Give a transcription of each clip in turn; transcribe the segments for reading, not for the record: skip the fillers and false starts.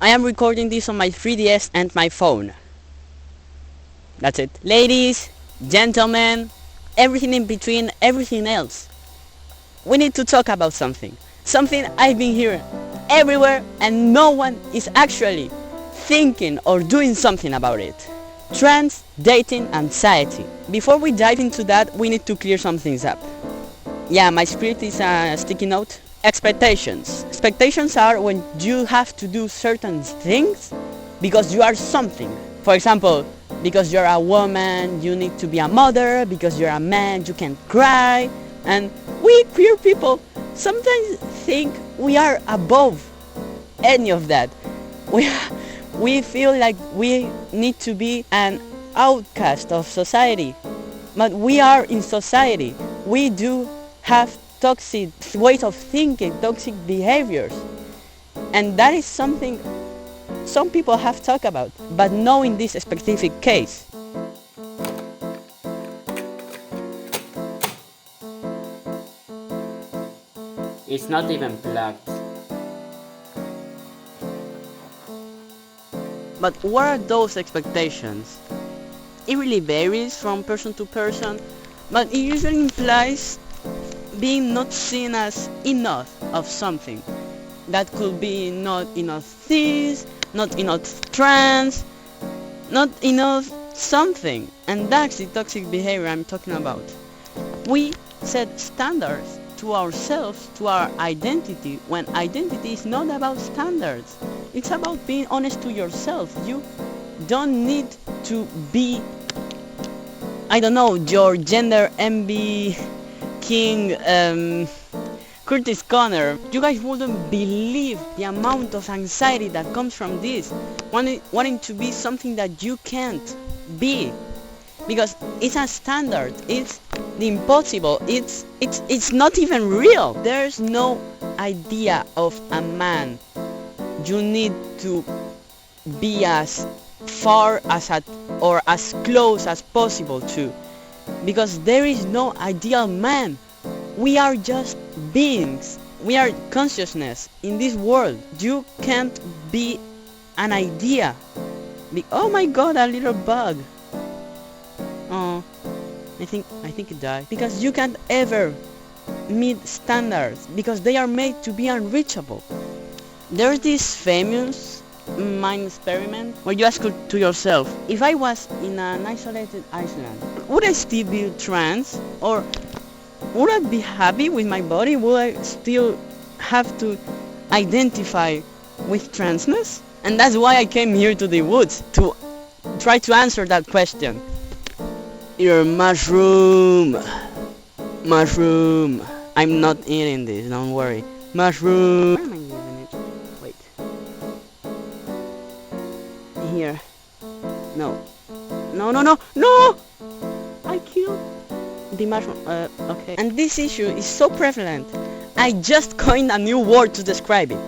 I am recording this on my 3DS and my phone. That's it. Ladies, gentlemen, everything in between, everything else. We need to talk about something. Something I've been hearing everywhere and no one is actually thinking or doing something about it. Trans dating anxiety. Before we dive into that, we need to clear some things up. Yeah, my script is a sticky note. Expectations. Expectations are when you have to do certain things because you are something. For example, because you're a woman, you need to be a mother. Because you're a man, you can cry. And we queer people sometimes think we are above any of that. We feel like we need to be an outcast of society. But we are in society. We do have toxic ways of thinking, toxic behaviors. And that is something some people have talked about, but not in this specific case. It's not even plugged. But what are those expectations? It really varies from person to person, but it usually implies being not seen as enough of something. That could be not enough this, not enough trans, not enough something. And that's the toxic behavior I'm talking about. We set standards to ourselves, to our identity, when identity is not about standards. It's about being honest to yourself. You don't need to be, I don't know, your gender envy king, Curtis Connor. You guys wouldn't believe the amount of anxiety that comes from this, wanting to be something that you can't be, because it's a standard. It's the impossible. It's not even real. There's no idea of a man you need to be as far as or as close as possible to, because there is no ideal man. We are just beings. We are consciousness in this world. You can't be an idea. Oh my god, a little bug. Oh, I think it died. Because you can't ever meet standards, because they are made to be unreachable. There's this famous mind experiment where you ask to yourself, if I was in an isolated island, would I still be trans? Or would I be happy with my body? Would I still have to identify with transness? And that's why I came here to the woods, to try to answer that question. You're a mushroom. Mushroom. I'm not eating this, don't worry. Mushroom. Where am I using it? Wait. Here. No. No! I killed the mushroom. Okay. And this issue is so prevalent, I just coined a new word to describe it.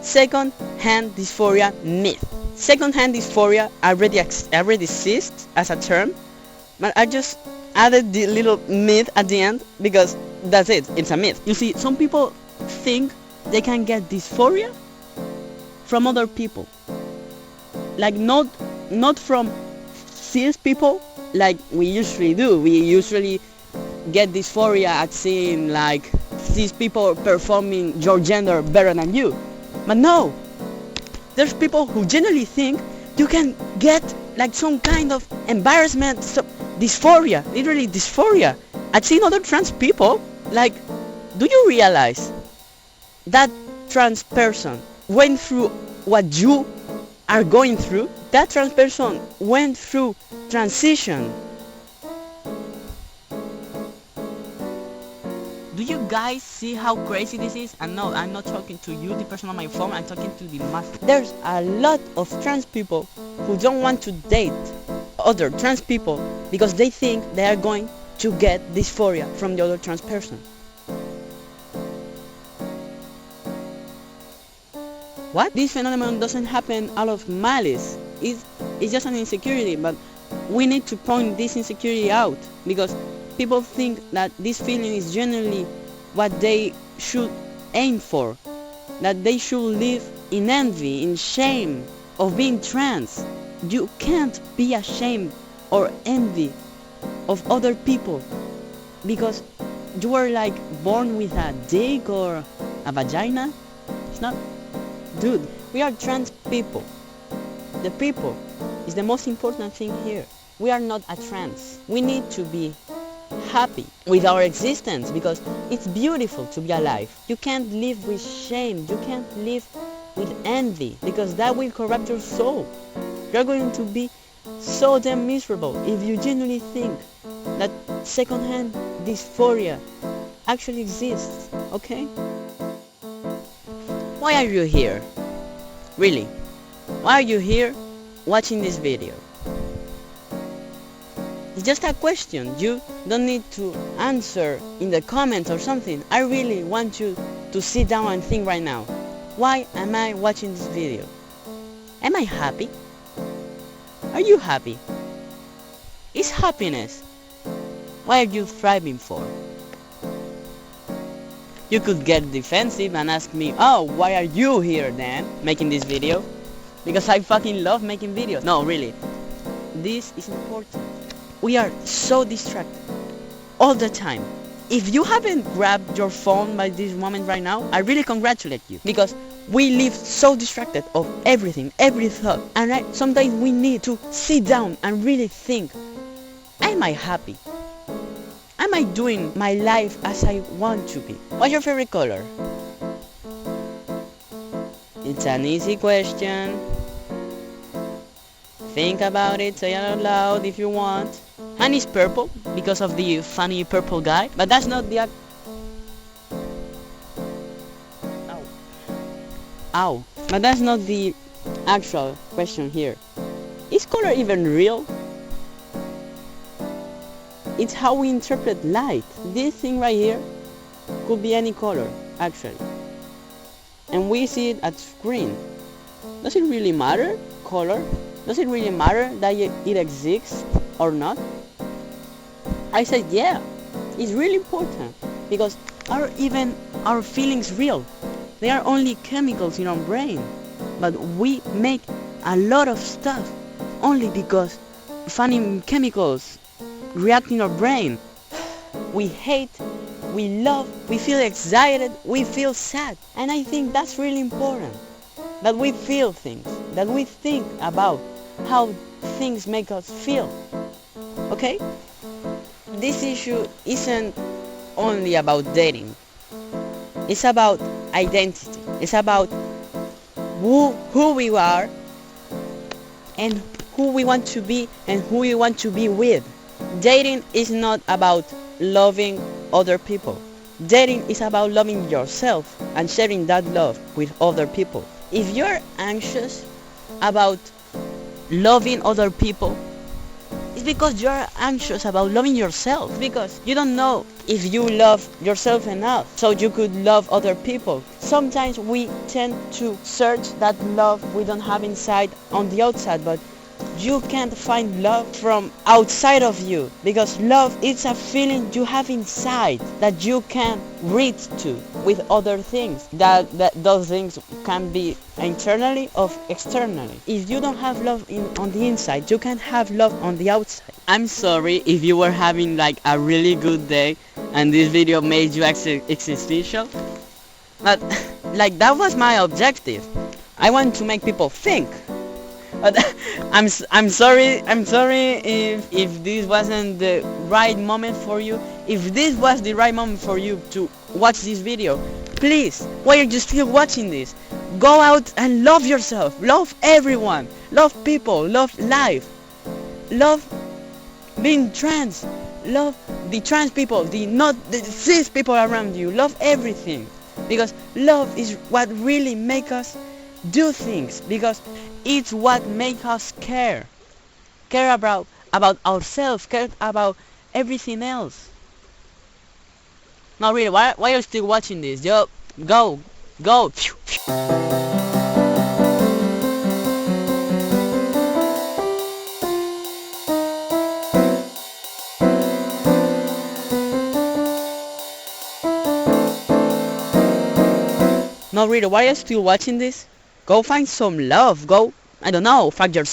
Second-hand dysphoria myth. Second-hand dysphoria already exists as a term, but I just added the little myth at the end because that's it. It's a myth. You see, some people think they can get dysphoria from other people, like not from cis people like we usually do. We usually get dysphoria at seeing like cis people performing your gender better than you. But no, there's people who generally think you can get like some kind of embarrassment, dysphoria, literally dysphoria, at seeing other trans people. Like, do you realize that trans person went through what you are going through? That trans person went through transition. Do you guys see how crazy this is? And no, I'm not talking to you, the person on my phone, I'm talking to the masses. There's a lot of trans people who don't want to date other trans people because they think they are going to get dysphoria from the other trans person. What? This phenomenon doesn't happen out of malice. It's just an insecurity, but we need to point this insecurity out because people think that this feeling is generally what they should aim for. that they should live in envy, in shame of being trans. You can't be ashamed or envy of other people because you are like born with a dick or a vagina. It's not. Dude, we are trans people. The people is the most important thing here. We are not a trans. We need to be happy with our existence because it's beautiful to be alive. You can't live with shame. You can't live with envy because that will corrupt your soul. You're going to be so damn miserable if you genuinely think that secondhand dysphoria actually exists, okay? Why are you here? Really? Why are you here watching this video? It's just a question. You don't need to answer in the comments or something. I really want you to sit down and think right now. Why am I watching this video? Am I happy? Are you happy? Is happiness what are you thriving for? You could get defensive and ask me, oh, why are you here then making this video? Because I fucking love making videos. No, really. This is important. We are so distracted all the time. If you haven't grabbed your phone by this moment right now, I really congratulate you. Because we live so distracted of everything, every thought. And sometimes we need to sit down and really think, am I happy? Am I doing my life as I want to be? What's your favorite color? It's an easy question. Think about it, say it out loud if you want. And it's purple because of the funny purple guy, but that's not the Ow. But that's not the actual question here. Is color even real? It's how we interpret light. This thing right here could be any color, actually. And we see it at screen. Does it really matter, color? Does it really matter that it exists or not? I said, yeah, it's really important because are even our feelings real? They are only chemicals in our brain, but we make a lot of stuff only because funny chemicals react in our brain. We hate, we love, we feel excited, we feel sad, and I think that's really important. That we feel things, that we think about how things make us feel. Okay? This issue isn't only about dating. It's about identity. It's about who we are and who we want to be and who we want to be with. Dating is not about loving other people. Dating is about loving yourself and sharing that love with other people. If you're anxious about loving other people, it's because you're anxious about loving yourself, because you don't know if you love yourself enough so you could love other people. Sometimes we tend to search that love we don't have inside on the outside, but you can't find love from outside of you, because love is a feeling you have inside that you can reach to with other things. That those things can be internally or externally. If you don't have love on the inside, you can have love on the outside. I'm sorry if you were having like a really good day and this video made you existential, but like that was my objective. I want to make people think. But I'm sorry if this wasn't the right moment for you. If this was the right moment for you to watch this video, please, why are you still watching this? Go out and love yourself, love everyone, love people, love life, love being trans, love the trans people, the cis people around you, love everything, because love is what really makes us do things, because it's what makes us care about ourselves, care about everything else. No, really, why are you still watching this? Yo, go. No, reader, why are you still watching this? Go find some love. Go, I don't know, fuck yourself.